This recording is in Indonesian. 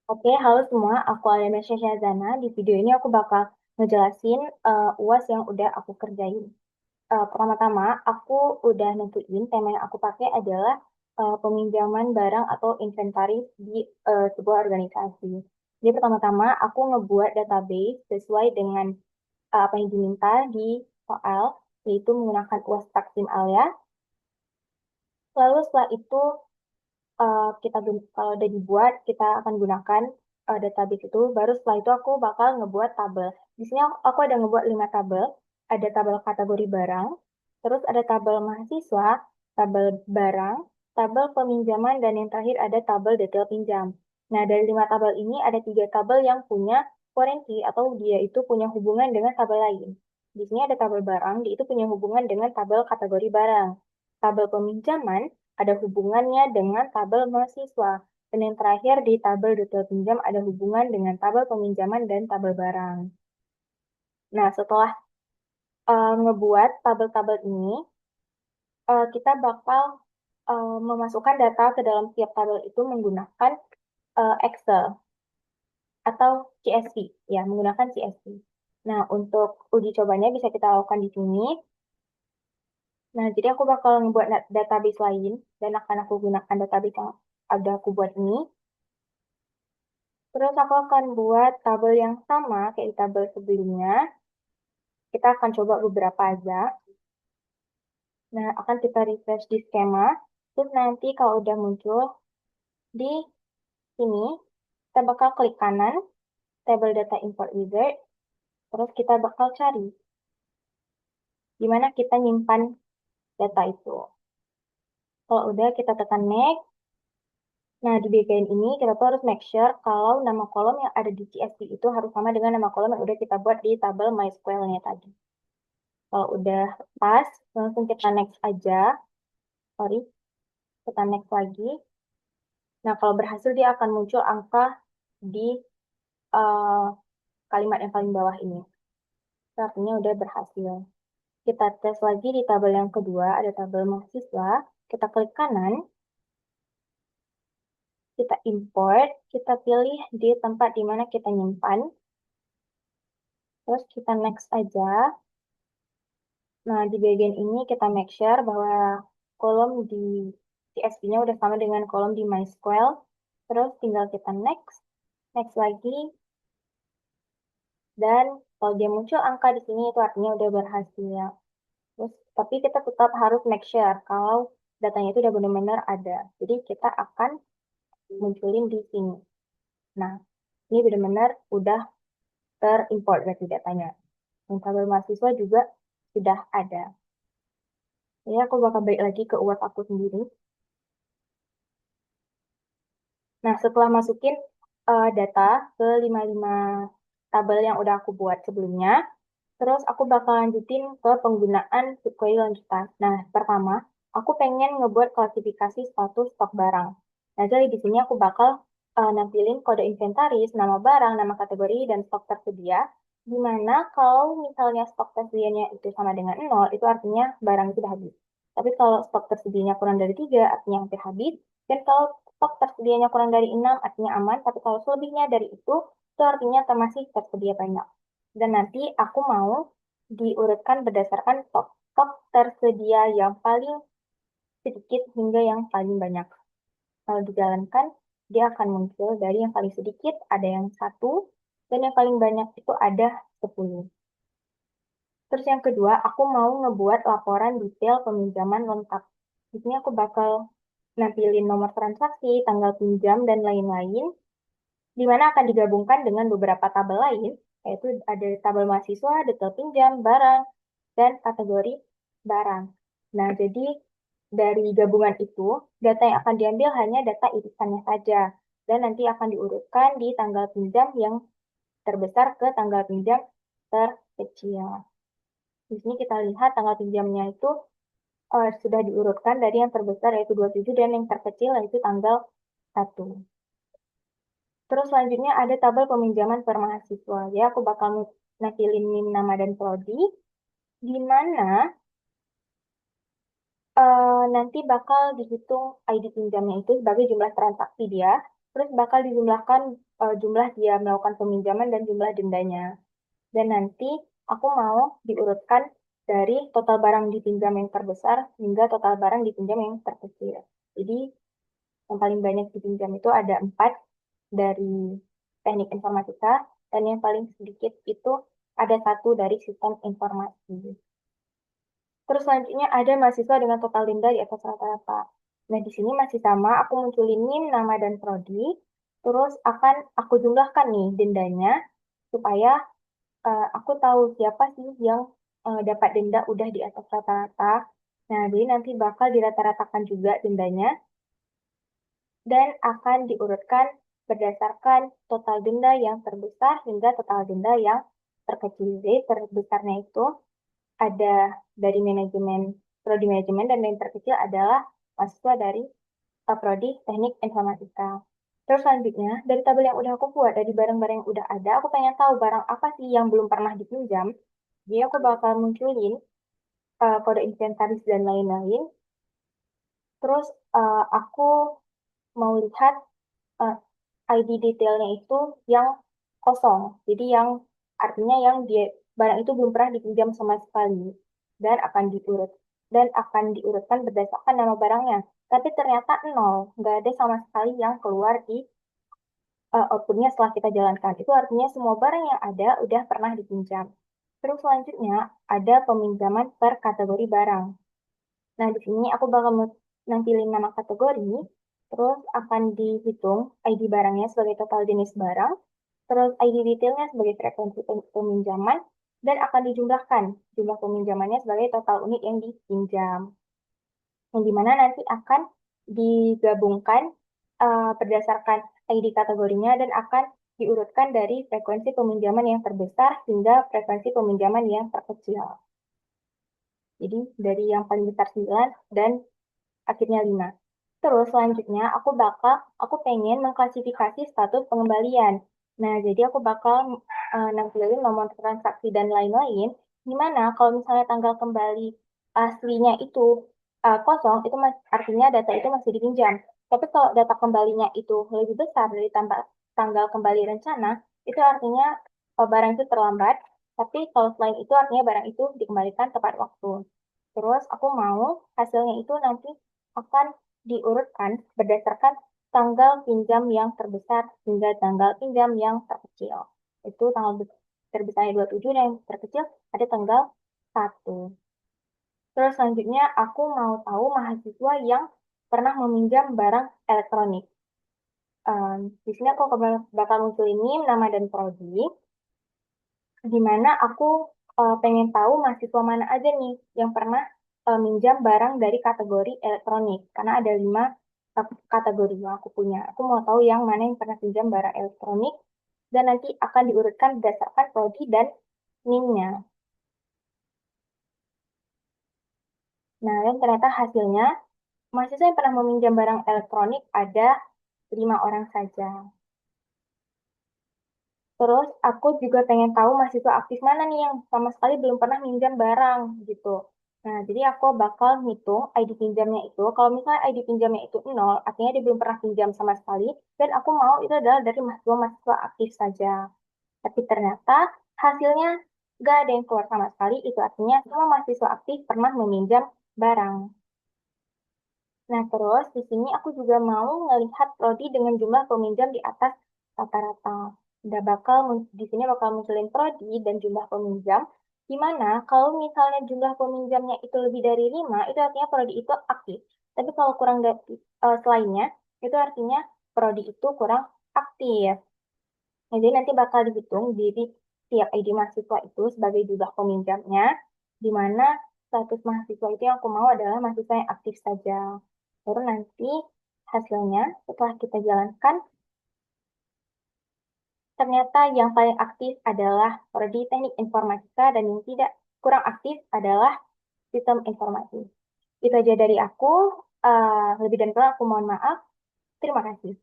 Oke, halo semua. Aku Aliana Syazana. Di video ini aku bakal ngejelasin UAS yang udah aku kerjain. Pertama-tama, aku udah nentuin tema yang aku pakai adalah peminjaman barang atau inventaris di sebuah organisasi. Jadi pertama-tama, aku ngebuat database sesuai dengan apa yang diminta di soal, yaitu menggunakan UAS Taksim Alia. Lalu setelah itu kalau udah dibuat kita akan gunakan database itu. Baru setelah itu aku bakal ngebuat tabel. Di sini aku ada ngebuat 5 tabel. Ada tabel kategori barang, terus ada tabel mahasiswa, tabel barang, tabel peminjaman, dan yang terakhir ada tabel detail pinjam. Nah, dari 5 tabel ini ada 3 tabel yang punya korensi atau dia itu punya hubungan dengan tabel lain. Di sini ada tabel barang, dia itu punya hubungan dengan tabel kategori barang. Tabel peminjaman ada hubungannya dengan tabel mahasiswa. Dan yang terakhir di tabel detail pinjam ada hubungan dengan tabel peminjaman dan tabel barang. Nah, setelah ngebuat tabel-tabel ini, kita bakal memasukkan data ke dalam tiap tabel itu menggunakan Excel atau CSV, ya, menggunakan CSV. Nah, untuk uji cobanya bisa kita lakukan di sini. Nah, jadi aku bakal ngebuat database lain dan akan aku gunakan database yang ada aku buat ini. Terus aku akan buat tabel yang sama kayak di tabel sebelumnya. Kita akan coba beberapa aja. Nah, akan kita refresh di skema. Terus nanti kalau udah muncul di sini, kita bakal klik kanan, table data import wizard. Terus kita bakal cari di mana kita nyimpan data itu. Kalau udah, kita tekan next. Nah, di bagian ini kita tuh harus make sure kalau nama kolom yang ada di CSV itu harus sama dengan nama kolom yang udah kita buat di tabel MySQL-nya tadi. Kalau udah pas, langsung kita next aja. Sorry, kita next lagi. Nah, kalau berhasil dia akan muncul angka di eh, kalimat yang paling bawah ini. Itu artinya udah berhasil. Kita tes lagi di tabel yang kedua, ada tabel mahasiswa. Kita klik kanan, kita import, kita pilih di tempat di mana kita nyimpan. Terus kita next aja. Nah, di bagian ini kita make sure bahwa kolom di CSV-nya udah sama dengan kolom di MySQL. Terus tinggal kita next, next lagi, dan kalau dia muncul angka di sini itu artinya udah berhasil. Terus, tapi kita tetap harus make sure kalau datanya itu udah benar-benar ada. Jadi kita akan munculin di sini. Nah, ini benar-benar udah terimport berarti datanya. Dan tabel mahasiswa juga sudah ada. Jadi aku bakal balik lagi ke UAS aku sendiri. Nah, setelah masukin data ke 55 tabel yang udah aku buat sebelumnya, terus aku bakal lanjutin ke penggunaan query lanjutan. Nah, pertama, aku pengen ngebuat klasifikasi status stok barang. Nah, jadi di sini aku bakal nampilin kode inventaris, nama barang, nama kategori, dan stok tersedia. Di mana kalau misalnya stok tersedianya itu sama dengan 0, itu artinya barang itu udah habis. Tapi kalau stok tersedianya kurang dari 3, artinya hampir habis. Dan kalau stok tersedianya kurang dari 6, artinya aman. Tapi kalau selebihnya dari itu artinya masih tersedia banyak. Dan nanti aku mau diurutkan berdasarkan stok tersedia yang paling sedikit hingga yang paling banyak. Kalau dijalankan, dia akan muncul dari yang paling sedikit ada yang 1, dan yang paling banyak itu ada 10. Terus yang kedua, aku mau ngebuat laporan detail peminjaman lengkap. Di sini aku bakal nampilin nomor transaksi, tanggal pinjam, dan lain-lain, di mana akan digabungkan dengan beberapa tabel lain, yaitu ada tabel mahasiswa, detail pinjam, barang, dan kategori barang. Nah, jadi dari gabungan itu, data yang akan diambil hanya data irisannya saja, dan nanti akan diurutkan di tanggal pinjam yang terbesar ke tanggal pinjam terkecil. Di sini kita lihat tanggal pinjamnya itu sudah diurutkan dari yang terbesar yaitu 27 dan yang terkecil yaitu tanggal 1. Terus selanjutnya ada tabel peminjaman per mahasiswa. Ya, aku bakal nampilin NIM, nama, dan prodi, di mana nanti bakal dihitung ID pinjamnya itu sebagai jumlah transaksi dia. terus bakal dijumlahkan jumlah dia melakukan peminjaman dan jumlah dendanya. Dan nanti aku mau diurutkan dari total barang dipinjam yang terbesar hingga total barang dipinjam yang terkecil. Jadi yang paling banyak dipinjam itu ada 4 dari teknik informatika, dan yang paling sedikit itu ada 1 dari sistem informasi. Terus selanjutnya ada mahasiswa dengan total denda di atas rata-rata. Nah, di sini masih sama, aku munculin NIM, nama, dan prodi. Terus akan aku jumlahkan nih dendanya, supaya aku tahu siapa sih yang dapat denda udah di atas rata-rata. Nah, jadi nanti bakal dirata-ratakan juga dendanya, dan akan diurutkan berdasarkan total denda yang terbesar hingga total denda yang terkecil. Jadi terbesarnya itu ada dari manajemen, prodi manajemen, dan yang terkecil adalah mahasiswa dari prodi teknik informatika. Terus selanjutnya, dari tabel yang udah aku buat, dari barang-barang yang udah ada, aku pengen tahu barang apa sih yang belum pernah dipinjam. Jadi aku bakal munculin kode inventaris dan lain-lain. Terus aku mau lihat eh, ID detailnya itu yang kosong. Jadi yang artinya yang dia barang itu belum pernah dipinjam sama sekali, dan akan diurutkan berdasarkan nama barangnya. Tapi ternyata nol, nggak ada sama sekali yang keluar di outputnya setelah kita jalankan. Itu artinya semua barang yang ada udah pernah dipinjam. Terus selanjutnya ada peminjaman per kategori barang. Nah, di sini aku bakal nampilin nama kategori, terus akan dihitung ID barangnya sebagai total jenis barang, terus ID detailnya sebagai frekuensi peminjaman, dan akan dijumlahkan jumlah peminjamannya sebagai total unit yang dipinjam. Yang dimana nanti akan digabungkan berdasarkan ID kategorinya, dan akan diurutkan dari frekuensi peminjaman yang terbesar hingga frekuensi peminjaman yang terkecil. Jadi dari yang paling besar 9 dan akhirnya 5. Terus selanjutnya aku pengen mengklasifikasi status pengembalian. Nah, jadi aku bakal nampilin nomor transaksi dan lain-lain, dimana kalau misalnya tanggal kembali aslinya itu kosong, itu artinya data itu masih dipinjam. Tapi kalau data kembalinya itu lebih besar dari tanggal kembali rencana, itu artinya barang itu terlambat. Tapi kalau selain itu artinya barang itu dikembalikan tepat waktu. Terus aku mau hasilnya itu nanti akan diurutkan berdasarkan tanggal pinjam yang terbesar hingga tanggal pinjam yang terkecil. Itu tanggal terbesarnya 27 dan yang terkecil ada tanggal 1. Terus selanjutnya aku mau tahu mahasiswa yang pernah meminjam barang elektronik. Di sini aku bakal munculin NIM, nama, dan prodi, di mana aku pengen tahu mahasiswa mana aja nih yang pernah minjam barang dari kategori elektronik, karena ada 5 kategori yang aku punya. Aku mau tahu yang mana yang pernah pinjam barang elektronik, dan nanti akan diurutkan berdasarkan prodi dan NIM-nya. Nah, dan ternyata hasilnya mahasiswa yang pernah meminjam barang elektronik ada 5 orang saja. Terus aku juga pengen tahu mahasiswa aktif mana nih yang sama sekali belum pernah minjam barang gitu. Nah, jadi aku bakal ngitung ID pinjamnya itu. Kalau misalnya ID pinjamnya itu 0, artinya dia belum pernah pinjam sama sekali. Dan aku mau itu adalah dari mahasiswa-mahasiswa aktif saja. Tapi ternyata hasilnya nggak ada yang keluar sama sekali. Itu artinya semua mahasiswa aktif pernah meminjam barang. Nah, terus di sini aku juga mau melihat prodi dengan jumlah peminjam di atas rata-rata. Di sini bakal munculin prodi dan jumlah peminjam. Di mana kalau misalnya jumlah peminjamnya itu lebih dari 5, itu artinya prodi itu aktif. Tapi kalau kurang dari selainnya, itu artinya prodi itu kurang aktif. Nah, jadi nanti bakal dihitung di tiap ID mahasiswa itu sebagai jumlah peminjamnya, di mana status mahasiswa itu yang aku mau adalah mahasiswa yang aktif saja. Baru nanti hasilnya setelah kita jalankan, ternyata yang paling aktif adalah prodi teknik informatika, dan yang tidak kurang aktif adalah sistem informasi. Itu aja dari aku. Lebih dan kurang aku mohon maaf. Terima kasih.